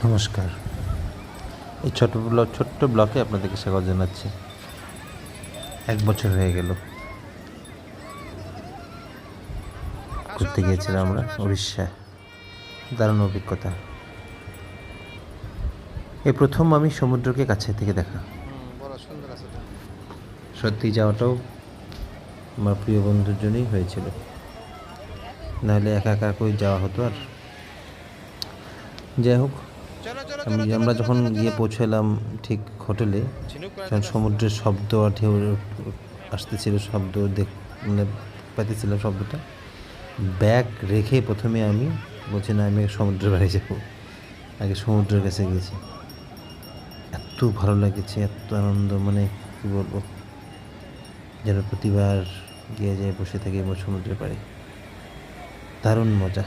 নমস্কার। এই ছোট্ট ব্লকে আপনাদেরকে স্বাগত জানাচ্ছি। 1 বছর হয়ে গেল ঘুরতে গিয়েছিলাম আমরা উড়িষ্যায়। দারুণ অভিজ্ঞতা। এই প্রথম আমি সমুদ্রকে কাছে থেকে দেখা। সত্যি যাওয়াটাও আমার প্রিয় বন্ধুর জন্যই হয়েছিল, নাহলে একা একা করে যাওয়া হতো। আর যাই হোক, আমরা যখন গিয়ে পৌঁছালাম ঠিক হোটেলে, যখন সমুদ্রের শব্দ আর ঢেউ আসতেছিল, মানে পাইতেছিলাম শব্দটা। ব্যাগ রেখে প্রথমে আমি বলছি না, আমি সমুদ্রের বাড়ি যাবো। আগে সমুদ্রের কাছে গেছি, এত ভালো লাগছে, এত আনন্দ, মানে কী বলবো, যেন প্রতিবার গিয়ে বসে থাকি সমুদ্রের পাড়ে। দারুণ মজা।